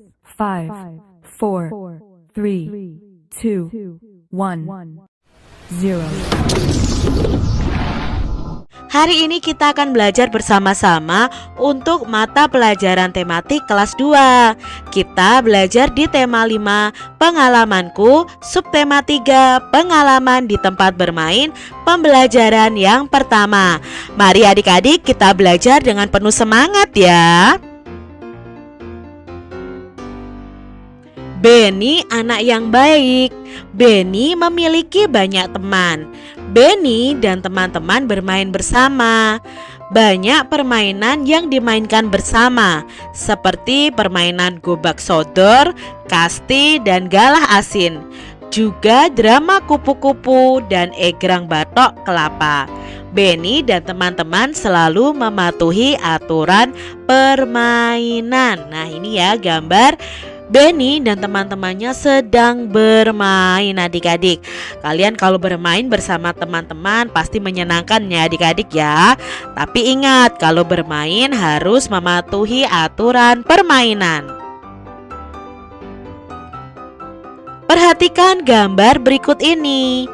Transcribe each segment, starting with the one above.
5, 4, 3, 2, 1, 0. Hari ini kita akan belajar bersama-sama untuk mata pelajaran tematik kelas 2. Kita belajar di tema 5, pengalamanku, subtema 3, pengalaman di tempat bermain, pembelajaran yang pertama. Mari adik-adik kita belajar dengan penuh semangat ya. Benny anak yang baik. Benny memiliki banyak teman. Benny dan teman-teman bermain bersama. Banyak permainan yang dimainkan bersama, seperti permainan gobak sodor, kasti, dan galah asin. Juga drama kupu-kupu dan egrang batok kelapa. Benny dan teman-teman selalu mematuhi aturan permainan. Nah, ini ya gambar Benny dan teman-temannya sedang bermain adik-adik. Kalian kalau bermain bersama teman-teman pasti menyenangkan ya adik-adik ya. Tapi ingat, kalau bermain harus mematuhi aturan permainan. Perhatikan gambar berikut ini.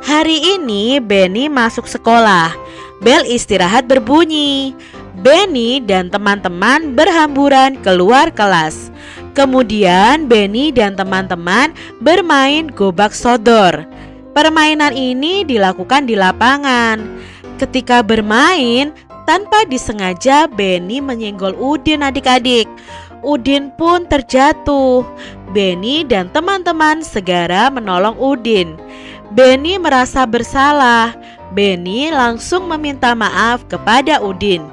Hari ini Benny masuk sekolah. Bel istirahat berbunyi. Benny dan teman-teman berhamburan keluar kelas. Kemudian Benny dan teman-teman bermain gobak sodor. Permainan ini dilakukan di lapangan. Ketika bermain, tanpa disengaja Benny menyenggol Udin adik-adik. Udin pun terjatuh. Benny dan teman-teman segera menolong Udin. Benny merasa bersalah. Benny langsung meminta maaf kepada Udin.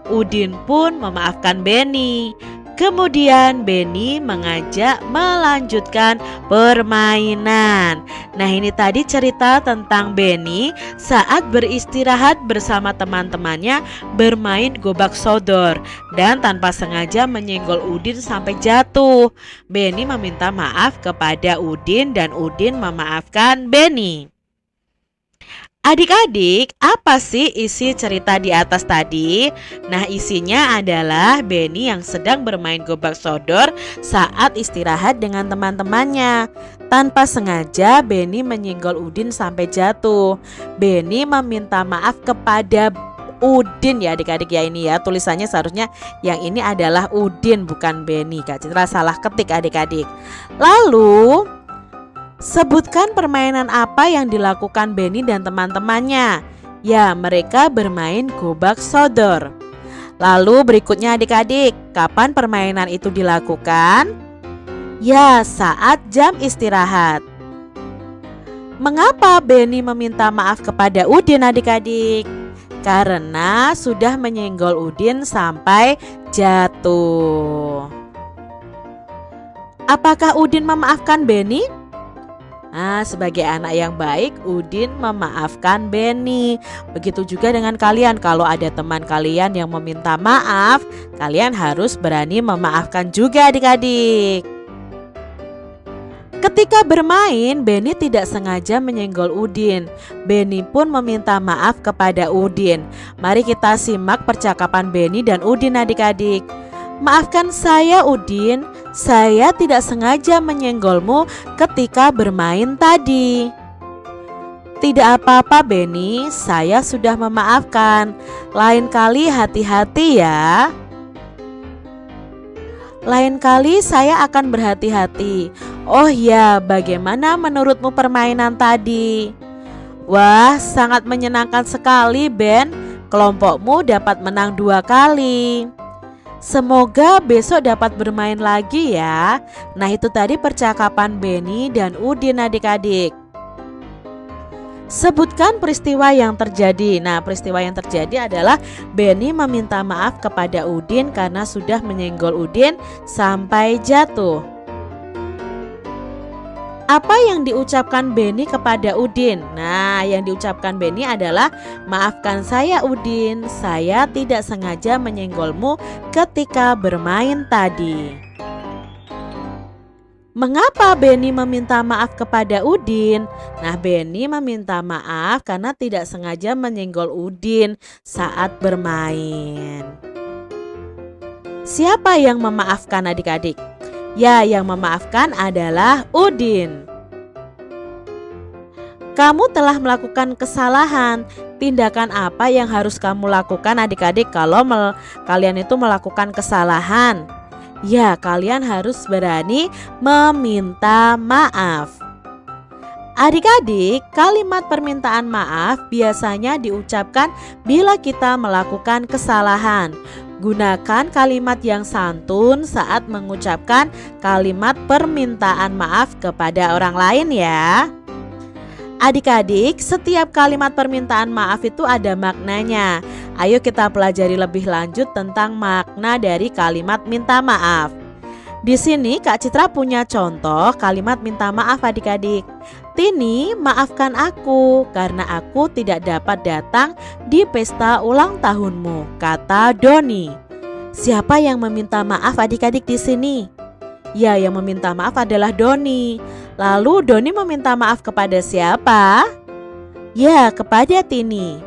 Udin pun memaafkan Benny. Kemudian Benny mengajak melanjutkan permainan. Nah, ini tadi cerita tentang Benny saat beristirahat bersama teman-temannya bermain gobak sodor dan tanpa sengaja menyenggol Udin sampai jatuh. Benny meminta maaf kepada Udin dan Udin memaafkan Benny. Adik-adik, apa sih isi cerita di atas tadi? Nah, isinya adalah Benny yang sedang bermain gobak sodor saat istirahat dengan teman-temannya. Tanpa sengaja Benny menyenggol Udin sampai jatuh. Benny meminta maaf kepada Udin ya adik-adik ya, ini ya tulisannya seharusnya yang ini adalah Udin bukan Benny. Kak Citra salah ketik adik-adik. Lalu sebutkan permainan apa yang dilakukan Benny dan teman-temannya. Ya, mereka bermain gobak sodor. Lalu berikutnya adik-adik, kapan permainan itu dilakukan? Ya, saat jam istirahat. Mengapa Benny meminta maaf kepada Udin adik-adik? Karena sudah menyenggol Udin sampai jatuh. Apakah Udin memaafkan Benny? Nah, sebagai anak yang baik, Udin memaafkan Benny. Begitu juga dengan kalian, kalau ada teman kalian yang meminta maaf, kalian harus berani memaafkan juga adik-adik. Ketika bermain, Benny tidak sengaja menyenggol Udin. Benny pun meminta maaf kepada Udin. Mari kita simak percakapan Benny dan Udin adik-adik. Maafkan saya Udin, saya tidak sengaja menyenggolmu ketika bermain tadi. Tidak apa-apa Benny, saya sudah memaafkan. Lain kali hati-hati ya. Lain kali saya akan berhati-hati. Oh ya, bagaimana menurutmu permainan tadi? Wah, sangat menyenangkan sekali Ben. Kelompokmu dapat menang 2 kali. Semoga besok dapat bermain lagi ya. Nah, itu tadi percakapan Benny dan Udin adik-adik. Sebutkan peristiwa yang terjadi. Nah, peristiwa yang terjadi adalah Benny meminta maaf kepada Udin karena sudah menyenggol Udin sampai jatuh. Apa yang diucapkan Benny kepada Udin? Nah, yang diucapkan Benny adalah maafkan saya Udin, saya tidak sengaja menyenggolmu ketika bermain tadi. Mengapa Benny meminta maaf kepada Udin? Nah, Benny meminta maaf karena tidak sengaja menyenggol Udin saat bermain. Siapa yang memaafkan adik-adik? Ya, yang memaafkan adalah Udin. Kamu telah melakukan kesalahan. Tindakan apa yang harus kamu lakukan adik-adik kalau kalian itu melakukan kesalahan? Ya, kalian harus berani meminta maaf. Adik-adik, kalimat permintaan maaf biasanya diucapkan bila kita melakukan kesalahan. Gunakan kalimat yang santun saat mengucapkan kalimat permintaan maaf kepada orang lain ya. Adik-adik, setiap kalimat permintaan maaf itu ada maknanya. Ayo kita pelajari lebih lanjut tentang makna dari kalimat minta maaf. Di sini Kak Citra punya contoh kalimat minta maaf adik-adik. Tini, maafkan aku karena aku tidak dapat datang di pesta ulang tahunmu, kata Doni. Siapa yang meminta maaf adik-adik di sini? Ya, yang meminta maaf adalah Doni. Lalu Doni meminta maaf kepada siapa? Ya, kepada Tini.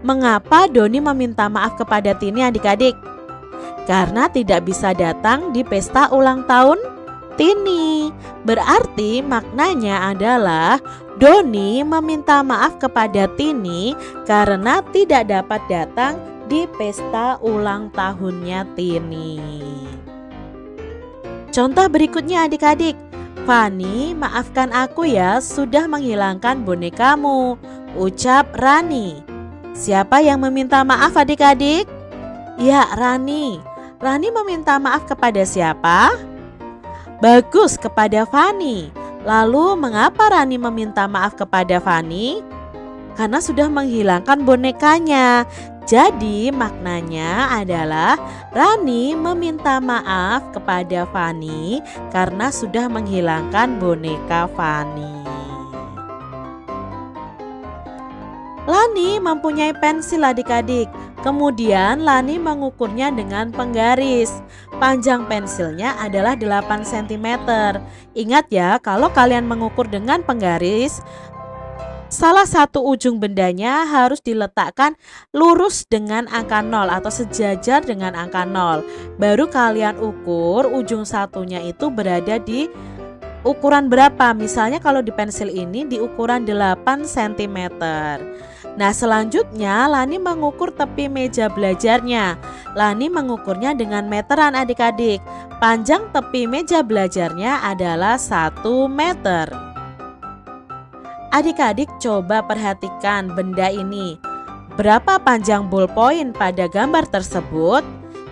Mengapa Doni meminta maaf kepada Tini adik-adik? Karena tidak bisa datang di pesta ulang tahun Tini. Berarti maknanya adalah Doni meminta maaf kepada Tini karena tidak dapat datang di pesta ulang tahunnya Tini. Contoh berikutnya adik-adik. Fani, maafkan aku ya sudah menghilangkan bonekamu, ucap Rani. Siapa yang meminta maaf adik-adik? Ya, Rani. Rani meminta maaf kepada siapa? Bagus, kepada Fani. Lalu mengapa Rani meminta maaf kepada Fani? Karena sudah menghilangkan bonekanya. Jadi maknanya adalah Rani meminta maaf kepada Fani karena sudah menghilangkan boneka Fani. Lani mempunyai pensil adik-adik. Kemudian Lani mengukurnya dengan penggaris. Panjang pensilnya adalah 8 cm. Ingat ya, kalau kalian mengukur dengan penggaris, salah satu ujung bendanya harus diletakkan lurus dengan angka 0 atau sejajar dengan angka 0. Baru kalian ukur ujung satunya itu berada di ukuran berapa. Misalnya kalau di pensil ini di ukuran 8 cm. Nah, selanjutnya Lani mengukur tepi meja belajarnya. Lani mengukurnya dengan meteran adik-adik. Panjang tepi meja belajarnya adalah 1 meter. Adik-adik coba perhatikan benda ini. Berapa panjang ballpoint pada gambar tersebut?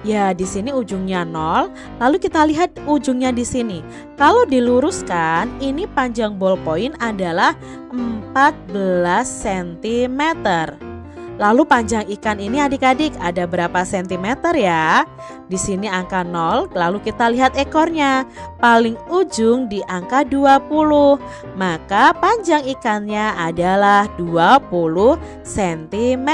Ya, di sini ujungnya 0. Lalu kita lihat ujungnya di sini. Kalau diluruskan, ini panjang ballpoint adalah 14 cm. Lalu panjang ikan ini adik-adik ada berapa sentimeter ya? Di sini angka 0, lalu kita lihat ekornya. Paling ujung di angka 20. Maka panjang ikannya adalah 20 cm.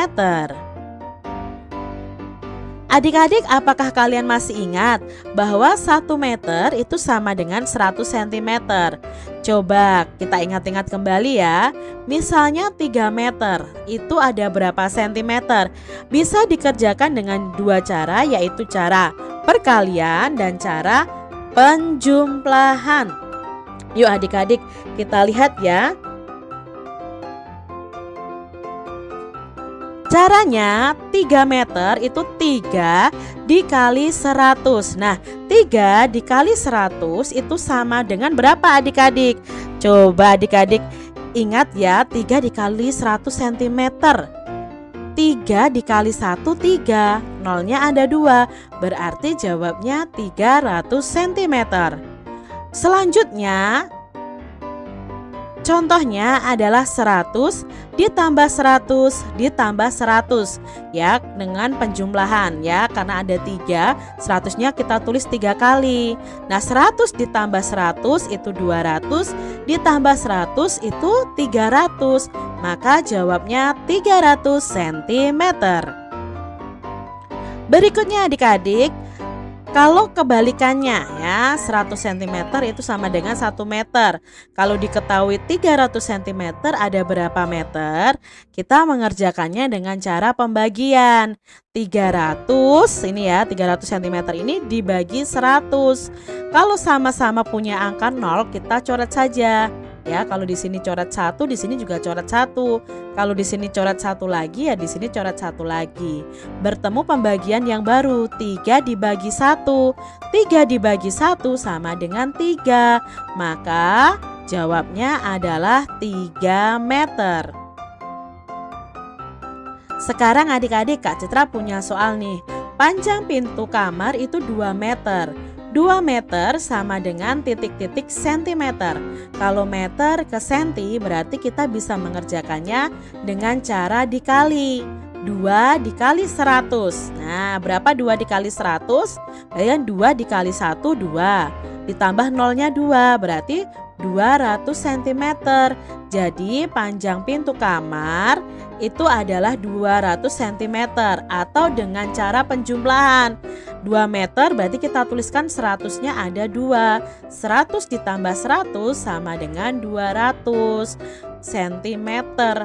Adik-adik, apakah kalian masih ingat bahwa 1 meter itu sama dengan 100 cm? Coba kita ingat-ingat kembali ya. Misalnya 3 meter itu ada berapa sentimeter? Bisa dikerjakan dengan dua cara, yaitu cara perkalian dan cara penjumlahan. Yuk adik-adik, kita lihat ya. Caranya 3 meter itu 3 dikali 100. Nah, 3 dikali 100 itu sama dengan berapa adik-adik? Coba adik-adik ingat ya, 3 dikali 100 cm. 3 dikali 1, 3. Nolnya ada 2. Berarti jawabnya 300 cm. Selanjutnya, contohnya adalah 100 ditambah 100 ditambah 100 ya, dengan penjumlahan ya, karena ada 3, 100-nya kita tulis 3 kali. Nah, 100 ditambah 100 itu 200, ditambah 100 itu 300. Maka jawabnya 300 cm. Berikutnya adik-adik, Kalau kebalikannya ya, 100 cm itu sama dengan 1 meter. Kalau diketahui 300 cm ada berapa meter? Kita mengerjakannya dengan cara pembagian. 300 ini ya, 300 cm ini dibagi 100. Kalau sama-sama punya angka 0, kita coret saja. Ya, kalau di sini coret 1, di sini juga coret 1. Kalau di sini coret 1 lagi, ya di sini coret 1 lagi. Bertemu pembagian yang baru, 3 dibagi 1. 3 dibagi 1 sama dengan 3. Maka jawabnya adalah 3 meter. Sekarang adik-adik, Kak Citra punya soal nih. Panjang pintu kamar itu 2 meter. 2 meter sama dengan titik-titik sentimeter. Kalau meter ke senti berarti kita bisa mengerjakannya dengan cara dikali. 2 dikali 100. Nah, berapa 2 dikali 100? Bayangkan 2 dikali 1, 2. Ditambah nolnya 2, berarti 200 cm. Jadi panjang pintu kamar itu adalah 200 cm. Atau dengan cara penjumlahan, 2 meter berarti kita tuliskan 100-nya ada 2. 100 ditambah 100 sama dengan 200 cm.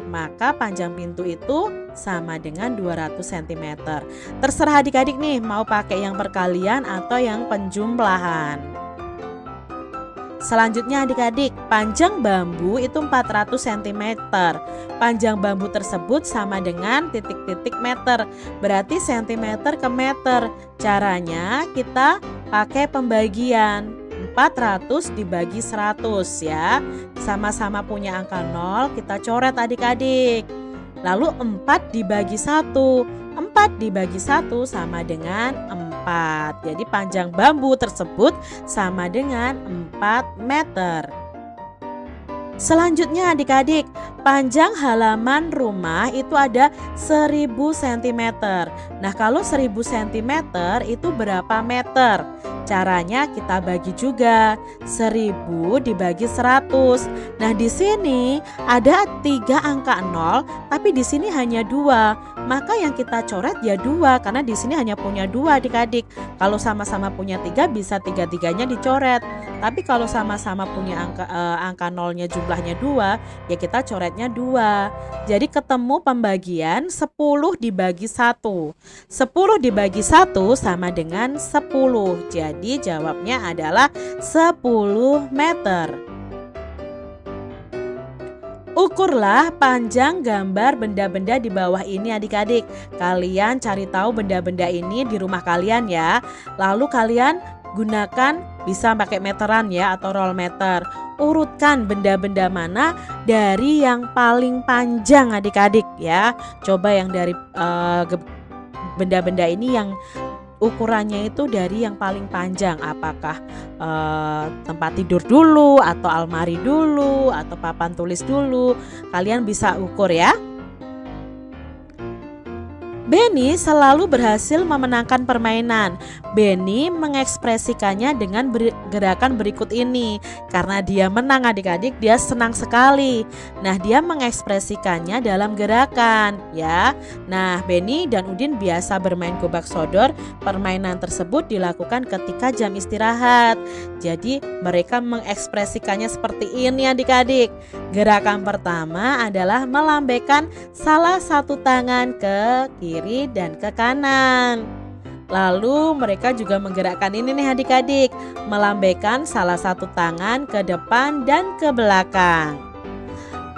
Maka panjang pintu itu sama dengan 200 cm. Terserah adik-adik nih mau pakai yang perkalian atau yang penjumlahan. Selanjutnya adik-adik, panjang bambu itu 400 cm. Panjang bambu tersebut sama dengan titik-titik meter. Berarti cm ke meter. Caranya kita pakai pembagian. 400 dibagi 100 ya. Sama-sama punya angka 0, kita coret adik-adik. Lalu 4 dibagi 1. 4 dibagi 1 sama dengan 4. Jadi panjang bambu tersebut sama dengan 4 meter. Selanjutnya adik-adik, panjang halaman rumah itu ada 1000 cm. Nah, kalau 1000 cm itu berapa meter? Caranya kita bagi juga, 1000 dibagi 100. Nah, di sini ada 3 angka 0, tapi di sini hanya 2. Maka yang kita coret ya 2, karena di sini hanya punya 2 adik-adik. Kalau sama-sama punya 3 bisa 3-3-nya dicoret. Tapi kalau sama-sama punya angka 0-nya jumlahnya 2, ya kita coretnya 2. Jadi ketemu pembagian 10 dibagi 1. 10 dibagi 1 sama dengan 10. Jadi jawabnya adalah 10 meter. Ukurlah panjang gambar benda-benda di bawah ini adik-adik. Kalian cari tahu benda-benda ini di rumah kalian ya. Lalu kalian gunakan, bisa pakai meteran ya atau roll meter. Urutkan benda-benda mana dari yang paling panjang adik-adik ya. Coba yang dari benda-benda ini yang ukurannya itu dari yang paling panjang. Apakah tempat tidur dulu, atau almari dulu, atau papan tulis dulu. Kalian bisa ukur ya. Benny selalu berhasil memenangkan permainan. Benny mengekspresikannya dengan gerakan berikut ini. Karena dia menang adik-adik, dia senang sekali. Nah, dia mengekspresikannya dalam gerakan ya. Nah, Benny dan Udin biasa bermain gobak sodor. Permainan tersebut dilakukan ketika jam istirahat. Jadi mereka mengekspresikannya seperti ini adik-adik. Gerakan pertama adalah melambaikan salah satu tangan ke kiri dan ke kanan. Lalu mereka juga menggerakkan ini nih adik-adik, melambaikan salah satu tangan ke depan dan ke belakang.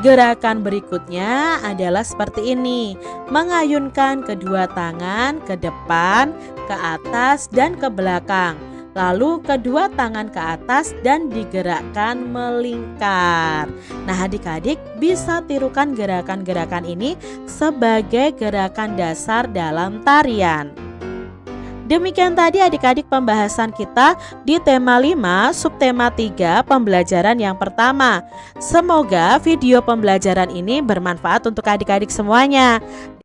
Gerakan berikutnya adalah seperti ini, mengayunkan kedua tangan ke depan, ke atas dan ke belakang. Lalu kedua tangan ke atas dan digerakkan melingkar. Nah, adik-adik bisa tirukan gerakan-gerakan ini sebagai gerakan dasar dalam tarian. Demikian tadi adik-adik pembahasan kita di tema 5 subtema 3 pembelajaran yang pertama. Semoga video pembelajaran ini bermanfaat untuk adik-adik semuanya.